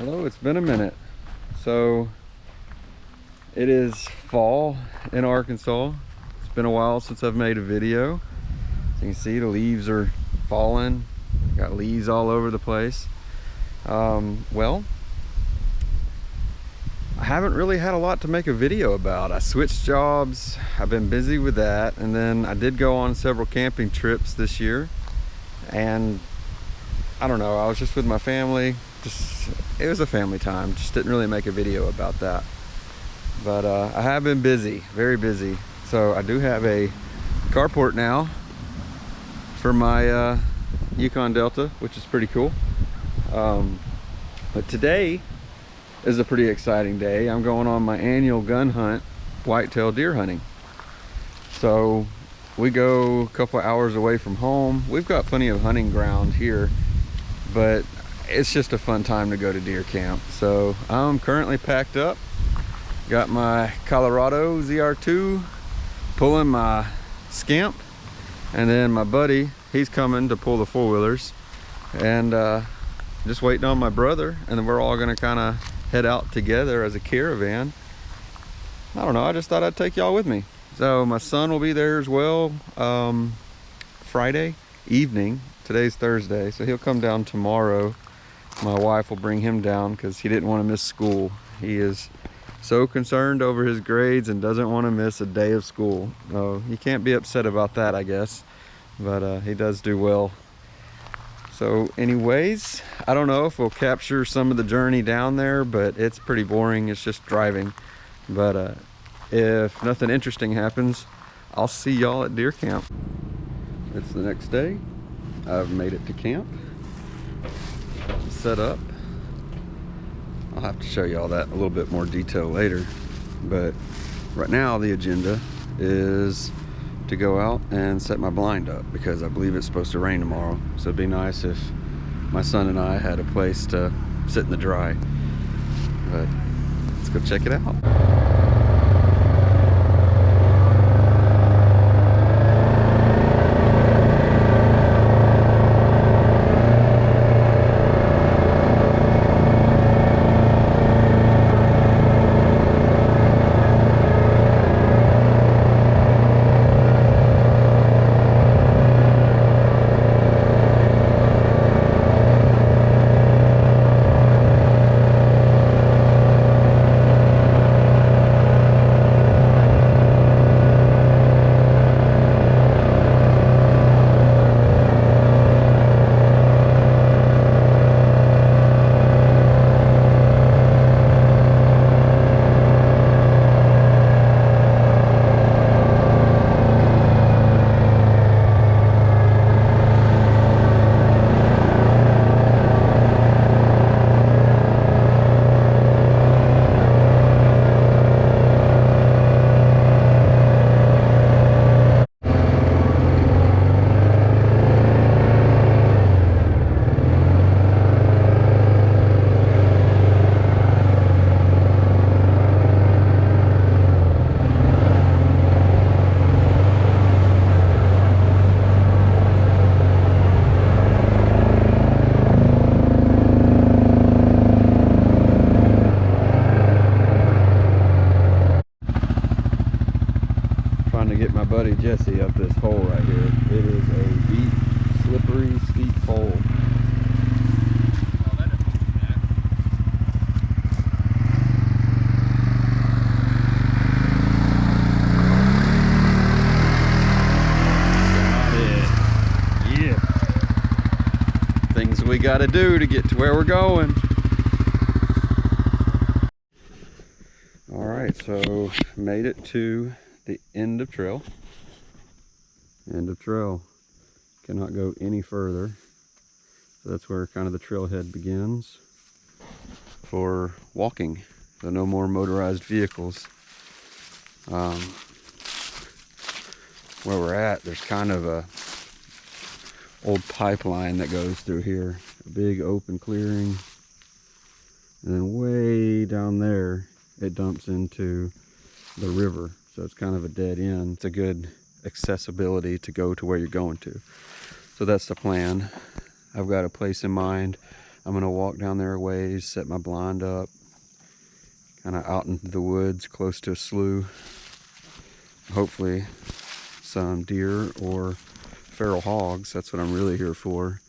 Hello, it's been a minute. So it is fall in Arkansas. It's been a while since I've made a video. As you can see, the leaves are falling. Got leaves all over the place. Well, I haven't really had a lot to make a video about. I switched jobs. I've been busy with that, and then I did go on several camping trips this year, and I don't know, I was just with my family. It was a family time. Just didn't really make a video about that. But I have been busy, very busy. So I do have a carport now for my Yukon Delta, which is pretty cool. But today is a pretty exciting day. I'm going on my annual gun hunt, whitetail deer hunting. So we go a couple hours away from home. We've got plenty of hunting ground here, but it's just a fun time to go to deer camp. So I'm currently packed up. Got my Colorado ZR2, pulling my Scamp, and then my buddy, he's coming to pull the four-wheelers, and just waiting on my brother, and then we're all gonna kind of head out together as a caravan. I don't know, I just thought I'd take y'all with me. So my son will be there as well Friday evening. Today's Thursday, so he'll come down tomorrow. My wife will bring him down because he didn't want to miss school. He is so concerned over his grades and doesn't want to miss a day of school. You can't be upset about that, I guess, but he does do well. So anyways, I don't know if we'll capture some of the journey down there, but it's pretty boring. It's just driving. But if nothing interesting happens, I'll see y'all at deer camp. It's the next day. I've made it to camp, set up. I'll have to show you all that in a little bit more detail later, but right now the agenda is to go out and set my blind up because I believe it's supposed to rain tomorrow. So it'd be nice if my son and I had a place to sit in the dry. But let's go check it out. Get my buddy Jesse up this hole right here. It is a deep, slippery, steep hole. Yeah. Things we gotta do to get to where we're going. All right, so made it to the end of trail. Cannot go any further. So that's where kind of the trailhead begins for walking. So no more motorized vehicles. Where we're at, there's kind of a old pipeline that goes through here. A big open clearing. And then way down there, it dumps into the river. So it's kind of a dead end. It's a good accessibility to go to where you're going to. So that's the plan. I've got a place in mind. I'm gonna walk down there a ways, set my blind up, kind of out into the woods close to a slough. Hopefully some deer or feral hogs, that's what I'm really here for,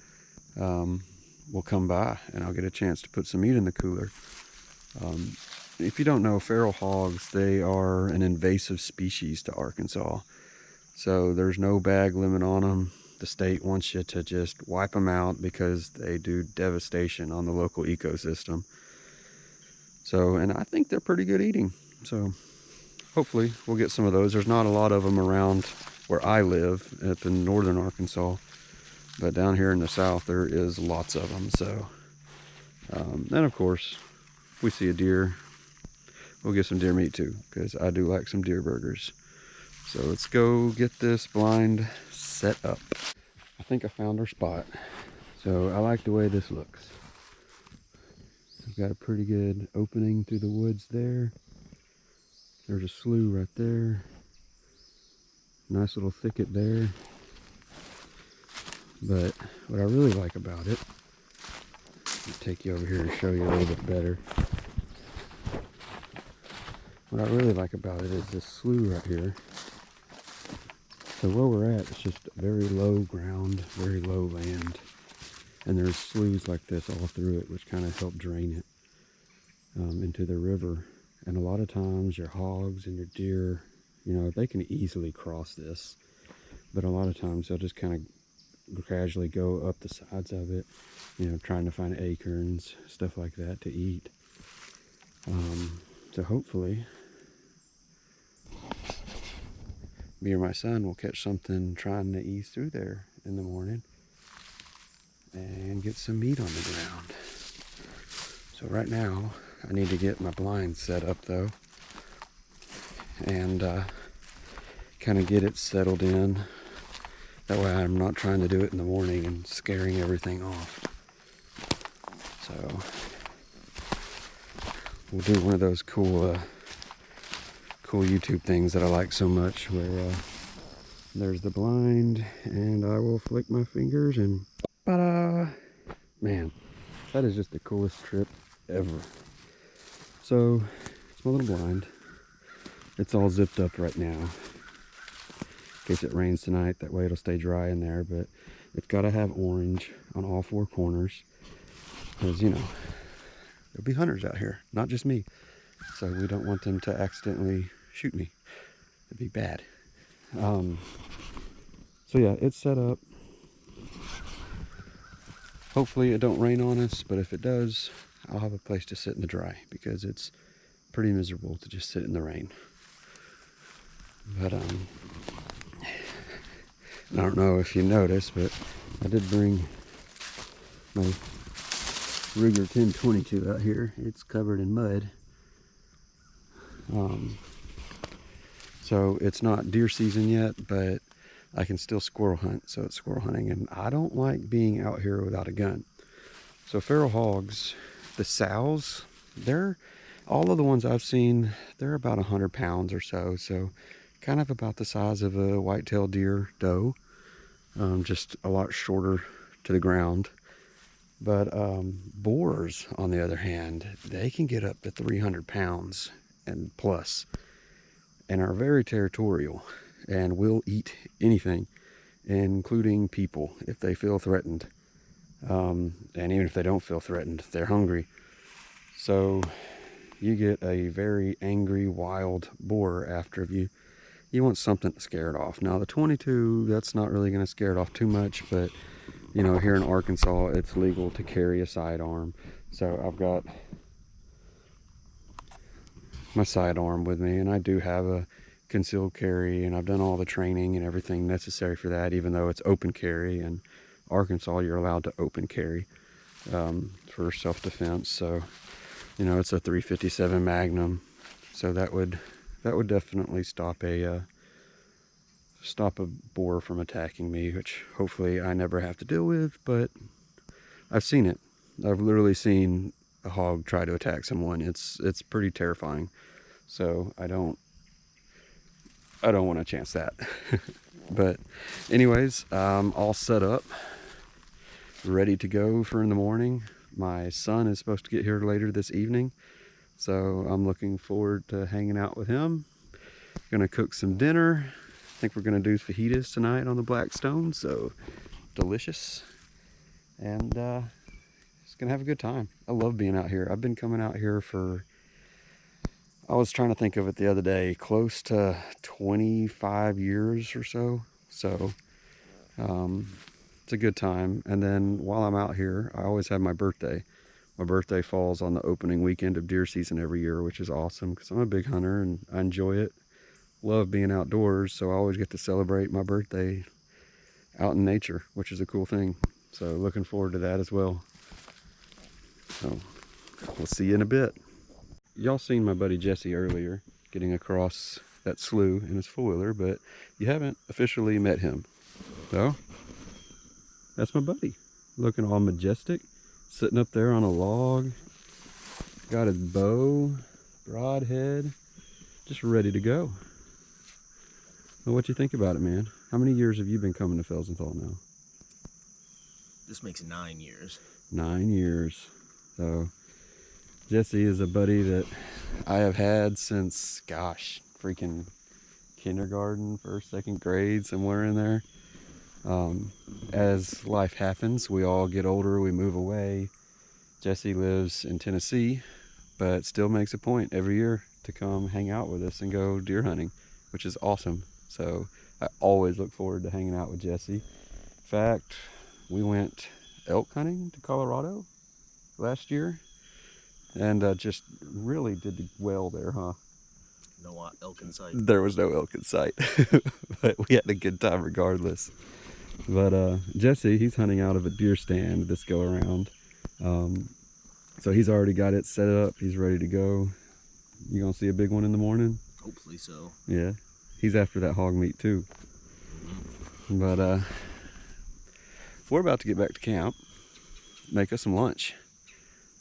will come by and I'll get a chance to put some meat in the cooler. If you don't know, feral hogs, they are an invasive species to Arkansas. So there's no bag limit on them. The state wants you to just wipe them out because they do devastation on the local ecosystem. So, and I think they're pretty good eating. So hopefully we'll get some of those. There's not a lot of them around where I live up in northern Arkansas, but down here in the south there is lots of them. So then of course if we see a deer, we'll get some deer meat too, because I do like some deer burgers. So let's go get this blind set up. I think I found our spot. So I like the way this looks. We've got a pretty good opening through the woods there. There's a slough right there. Nice little thicket there. But what I really like about it, I'll take you over here and show you a little bit better. What I really like about it is this slough right here. So where we're at, it's just very low ground, very low land. And there's sloughs like this all through it, which kind of help drain it into the river. And a lot of times your hogs and your deer, you know, they can easily cross this. But a lot of times they'll just kind of gradually go up the sides of it, you know, trying to find acorns, stuff like that to eat. So hopefully me or my son will catch something trying to ease through there in the morning and get some meat on the ground. So right now I need to get my blind set up though, and kind of get it settled in. That way I'm not trying to do it in the morning and scaring everything off. So we'll do one of those cool YouTube things that I like so much, where there's the blind and I will flick my fingers and ta-da! Man, that is just the coolest trip ever. So it's my little blind. It's all zipped up right now in case it rains tonight. That way it'll stay dry in there, but it's got to have orange on all four corners, because, you know, there'll be hunters out here, not just me. So we don't want them to accidentally shoot me. It'd be bad. So yeah, it's set up. Hopefully it don't rain on us, but if it does, I'll have a place to sit in the dry, because it's pretty miserable to just sit in the rain. But I don't know if you noticed, but I did bring my Ruger 10/22 out here. It's covered in mud. So it's not deer season yet, but I can still squirrel hunt, so it's squirrel hunting, and I don't like being out here without a gun. So feral hogs, the sows, they're, all of the ones I've seen, they're about 100 pounds or so, so kind of about the size of a white-tailed deer doe, just a lot shorter to the ground. But boars, on the other hand, they can get up to 300 pounds and plus, and are very territorial and will eat anything, including people, if they feel threatened. And even if they don't feel threatened, they're hungry. So you get a very angry, wild boar after you. You want something to scare it off. Now the 22, that's not really going to scare it off too much, but you know, here in Arkansas, it's legal to carry a sidearm. So I've got my sidearm with me, and I do have a concealed carry, and I've done all the training and everything necessary for that, even though it's open carry. And Arkansas, you're allowed to open carry for self-defense. So, you know, it's a .357 Magnum, so that would definitely stop a boar from attacking me, which hopefully I never have to deal with. But I've seen it. I've literally seen a hog try to attack someone. It's pretty terrifying. So I don't want to chance that. But anyways, all set up, ready to go for in the morning. My son is supposed to get here later this evening, so I'm looking forward to hanging out with him. Gonna cook some dinner. I think we're gonna do fajitas tonight on the Blackstone, so delicious. And just gonna have a good time. I love being out here. I've been coming out here for, I was trying to think of it the other day, close to 25 years or so. So it's a good time. And then while I'm out here, I always have my birthday. My birthday falls on the opening weekend of deer season every year, which is awesome because I'm a big hunter and I enjoy it. Love being outdoors, so I always get to celebrate my birthday out in nature, which is a cool thing. So looking forward to that as well. So we'll see you in a bit. Y'all seen my buddy Jesse earlier getting across that slough in his four-wheeler, but you haven't officially met him. So that's my buddy, looking all majestic, sitting up there on a log, got his bow, broadhead, just ready to go. Well, what you think about it, man? How many years have you been coming to Felsenthal now? This makes 9 years. 9 years. So Jesse is a buddy that I have had since, gosh, freaking kindergarten, first, second grade, somewhere in there. As life happens, we all get older, we move away. Jesse lives in Tennessee, but still makes a point every year to come hang out with us and go deer hunting, which is awesome. So I always look forward to hanging out with Jesse. In fact, we went elk hunting to Colorado last year and just really did well there, huh? No elk in sight. There was no elk in sight, but we had a good time regardless. But Jesse, he's hunting out of a deer stand this go around. So he's already got it set up. He's ready to go. You gonna see a big one in the morning? Hopefully so. Yeah. He's after that hog meat too. But we're about to get back to camp, make us some lunch.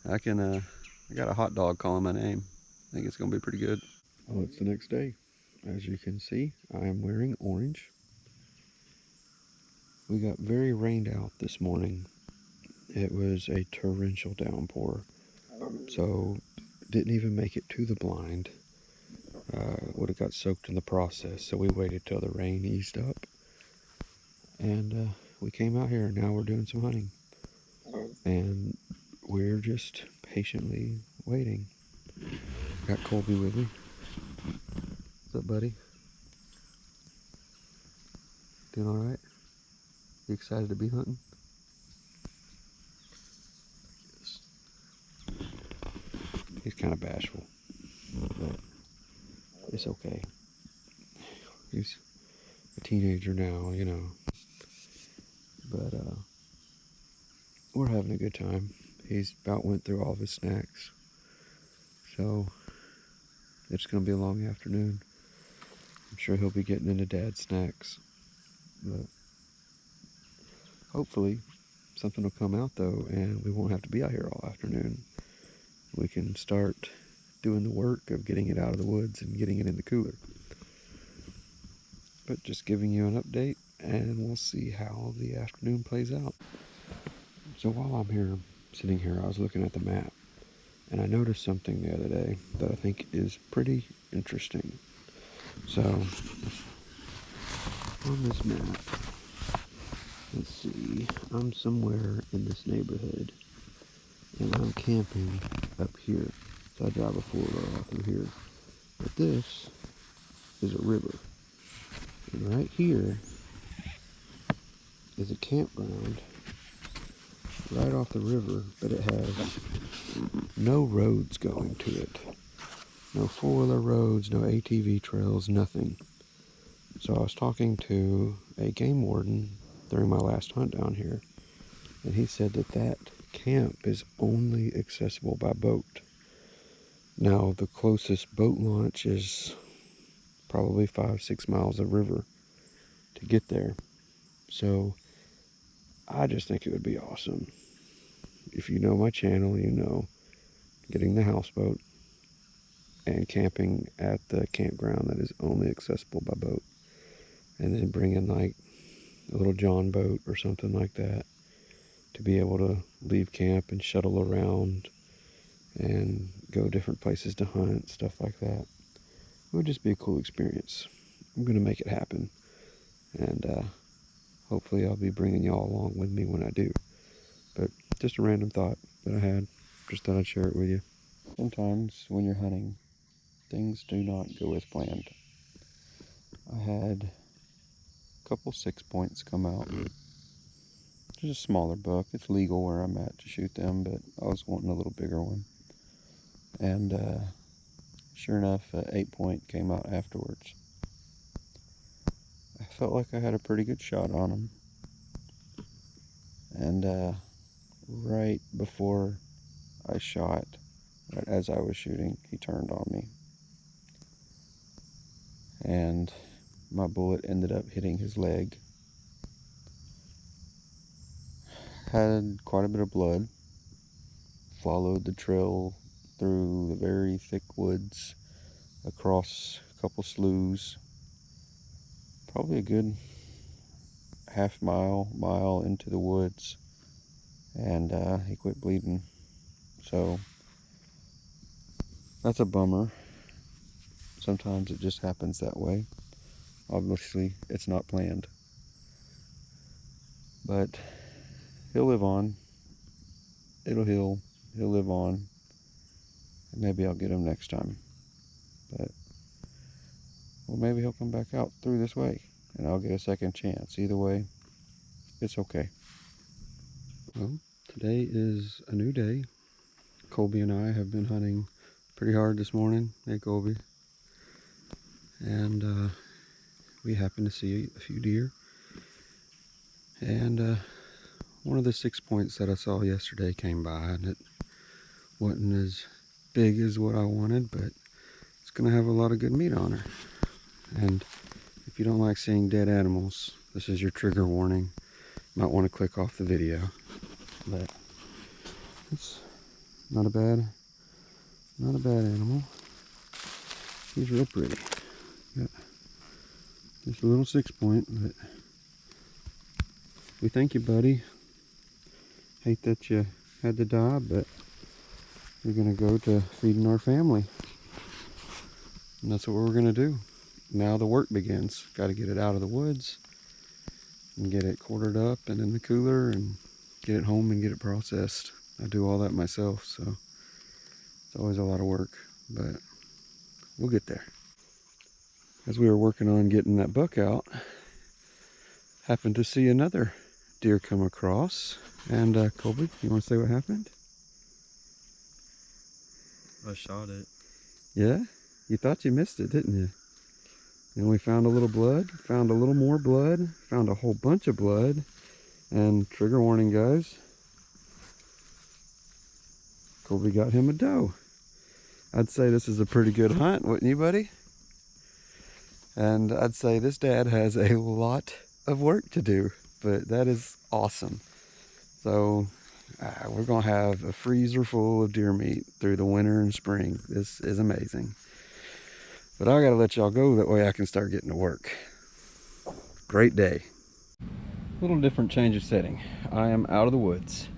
I got a hot dog calling my name. I think it's gonna be pretty good. Well, it's the next day. As you can see, I am wearing orange. We got very rained out this morning. It was a torrential downpour, so didn't even make it to the blind. Would have got soaked in the process, so we waited till the rain eased up, and we came out here. Now we're doing some hunting, and we're just patiently waiting. Got Colby with me. What's up, buddy? Doing all right? You excited to be hunting? Yes. He's kind of bashful, but it's okay. He's a teenager now, you know. But we're having a good time. He's about went through all of his snacks, so it's gonna be a long afternoon. I'm sure he'll be getting into Dad's snacks, but hopefully something will come out though, and we won't have to be out here all afternoon. We can start doing the work of getting it out of the woods and getting it in the cooler. But just giving you an update, and we'll see how the afternoon plays out. So while I'm here, sitting here, I was looking at the map, and I noticed something the other day that I think is pretty interesting. So on this map, let's see, I'm somewhere in this neighborhood, and I'm camping up here. So I drive a 4-wheeler off through here. But this is a river. And right here is a campground right off the river, but it has no roads going to it. No 4-wheeler roads, no ATV trails, nothing. So I was talking to a game warden during my last hunt down here, and he said that that camp is only accessible by boat. Now, the closest boat launch is probably 5-6 miles of river to get there. So I just think it would be awesome. If you know my channel, you know, getting the houseboat and camping at the campground that is only accessible by boat, and then bringing like a little John boat or something like that, to be able to leave camp and shuttle around and go different places to hunt, stuff like that. It would just be a cool experience. I'm going to make it happen. And hopefully I'll be bringing y'all along with me when I do. But just a random thought that I had. Just thought I'd share it with you. Sometimes when you're hunting, things do not go as planned. I had a couple 6-points come out. Just a smaller buck. It's legal where I'm at to shoot them, but I was wanting a little bigger one. And sure enough, an 8-point came out afterwards. I felt like I had a pretty good shot on him. And right before I shot, right as I was shooting, he turned on me. And my bullet ended up hitting his leg. Had quite a bit of blood. Followed the trail through the very thick woods, across a couple sloughs, probably a good mile into the woods, and he quit bleeding. So that's a bummer. Sometimes it just happens that way. Obviously, it's not planned. But he'll live on. It'll heal. He'll live on. And maybe I'll get him next time. But, well, maybe he'll come back out through this way, and I'll get a second chance. Either way, it's okay. Well, today is a new day. Colby and I have been hunting pretty hard this morning. Hey, Colby. And we happened to see a few deer. And one of the 6-points that I saw yesterday came by, and it wasn't as big as what I wanted, but it's gonna have a lot of good meat on her. And if you don't like seeing dead animals, this is your trigger warning. You might want to click off the video. But it's not a bad animal. He's real pretty. Got just a little 6-point, but we thank you, buddy. Hate that you had to die, but we're gonna go to feeding our family. And that's what we're gonna do. Now the work begins. Got to get it out of the woods and get it quartered up and in the cooler and get it home and get it processed. I do all that myself, so it's always a lot of work, but we'll get there. As we were working on getting that buck out, happened to see another deer come across. And Colby, you want to say what happened? I shot it. Yeah? You thought you missed it, didn't you? And we found a little blood, found a little more blood, found a whole bunch of blood. And trigger warning, guys. Colby got him a doe. I'd say this is a pretty good hunt, wouldn't you, buddy? And I'd say this dad has a lot of work to do, but that is awesome. So we're gonna have a freezer full of deer meat through the winter and spring. This is amazing. But I gotta let y'all go, that way I can start getting to work. Great day. Little different change of setting. I am out of the woods.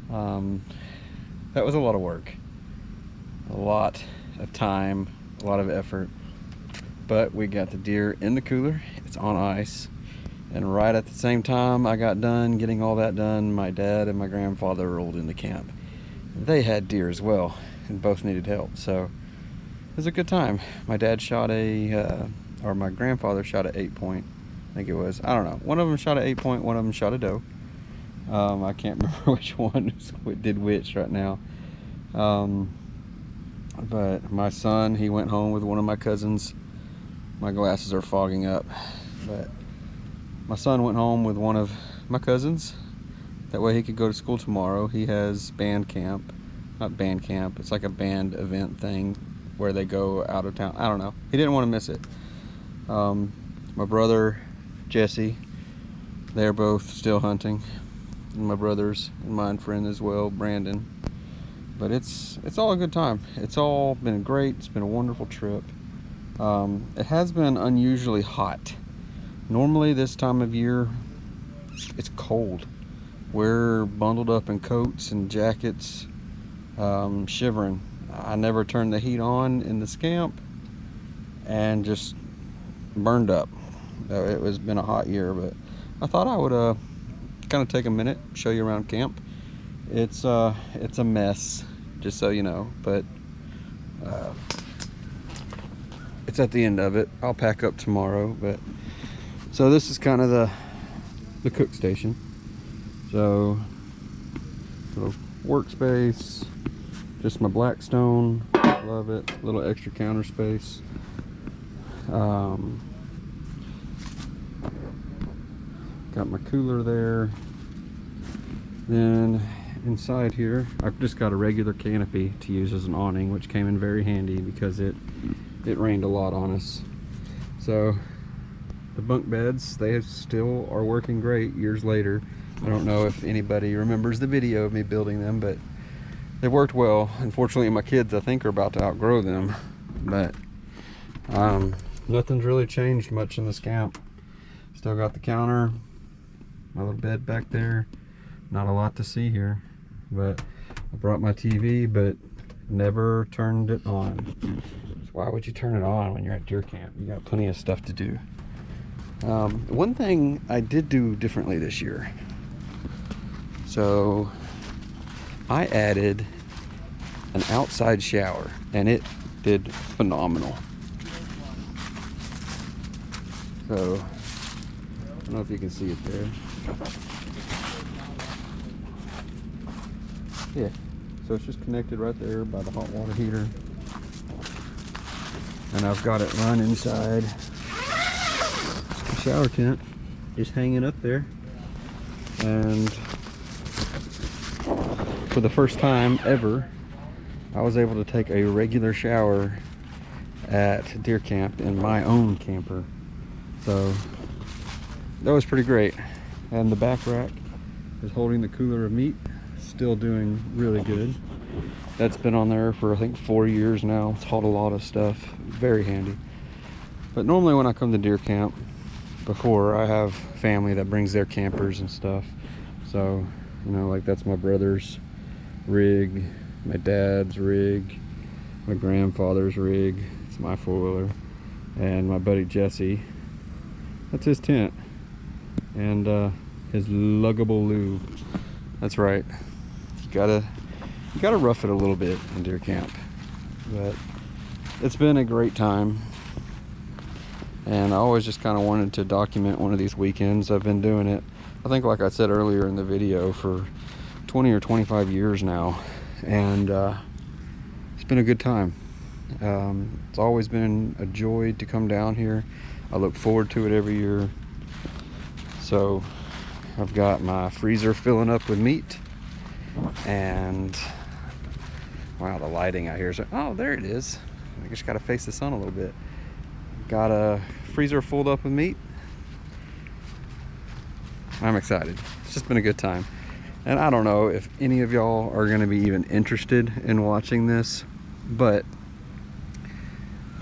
That was a lot of work. A lot of time, a lot of effort. But we got the deer in the cooler. It's on ice. And right at the same time I got done getting all that done, my dad and my grandfather rolled into camp. They had deer as well, and both needed help. So it was a good time. My dad shot or my grandfather shot an 8-point, I think it was. I don't know. One of them shot an 8-point, one of them shot a doe. I can't remember which one did which right now. But my son, he went home with one of my cousins. My glasses are fogging up. But my son went home with one of my cousins. That way he could go to school tomorrow. He has band camp. Not band camp, it's like a band event thing where they go out of town. I don't know. He didn't want to miss it. My brother, Jesse, they're both still hunting. And my brother's and mine friend as well, Brandon. But it's all a good time. It's all been great. It's been a wonderful trip. It has been unusually hot. Normally this time of year, it's cold. we're bundled up in coats and jackets, shivering. I never turned the heat on in this camp and just burned up. It was been a hot year, but I thought I would kind of take a minute, show you around camp. It's a mess, just so you know, but it's at the end of it. I'll pack up tomorrow. But so this is kind of the cook station. So little workspace, just my Blackstone, love it. Little extra counter space. Got my cooler there. Then inside here, I've just got a regular canopy to use as an awning, which came in very handy because it rained a lot on us. So the bunk beds, they still are working great years later. I don't know if anybody remembers the video of me building them, but they worked well. Unfortunately, my kids, I think, are about to outgrow them, but nothing's really changed much in this camp. Still got the counter, my little bed back there. Not a lot to see here, but I brought my TV, but never turned it on. So why would you turn it on when you're at deer camp? You got plenty of stuff to do. One thing I did do differently this year. So I added an outside shower, and it did phenomenal. So I don't know if you can see it there. Yeah, so it's just connected right there by the hot water heater, and I've got it run inside the shower tent, just hanging up there. And for the first time ever, I was able to take a regular shower at deer camp in my own camper, so that was pretty great. And the back rack is holding the cooler of meat, still doing really good. That's been on there for I think 4 years now. It's hauled a lot of stuff, very handy. But normally when I come to deer camp, before, I have family that brings their campers and stuff. So, you know, like that's my brother's rig, my dad's rig, my grandfather's rig, it's my four-wheeler, and my buddy Jesse, that's his tent, and his luggable lube. That's right. You gotta rough it a little bit in deer camp, but it's been a great time, and I always just kind of wanted to document one of these weekends. I've been doing it, I think, like I said earlier in the video, for 20 or 25 years now, and it's been a good time. It's always been a joy to come down here. I look forward to it every year. So I've got my freezer filling up with meat, and wow, the lighting out here is, oh, there it is. I just gotta face the sun a little bit. Got a freezer filled up with meat. I'm excited. It's just been a good time. And I don't know if any of y'all are gonna be even interested in watching this, but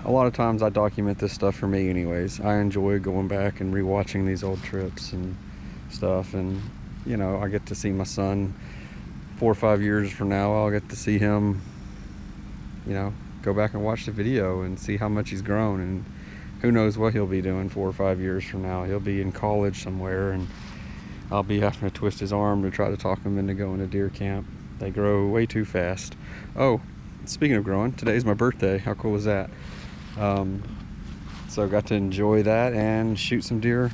a lot of times I document this stuff for me anyways. I enjoy going back and rewatching these old trips and stuff, and you know, I get to see my son 4 or 5 years from now. I'll get to see him, you know, go back and watch the video and see how much he's grown, and who knows what he'll be doing 4 or 5 years from now. He'll be in college somewhere, and I'll be having to twist his arm to try to talk him into going to deer camp. They grow way too fast. Oh, speaking of growing, today's my birthday. How cool is that? So I got to enjoy that and shoot some deer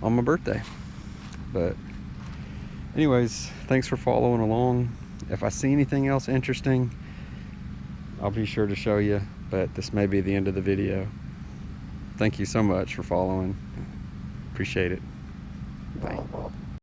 on my birthday. But anyways, thanks for following along. If I see anything else interesting, I'll be sure to show you, but this may be the end of the video. Thank you so much for following. Appreciate it. Bye.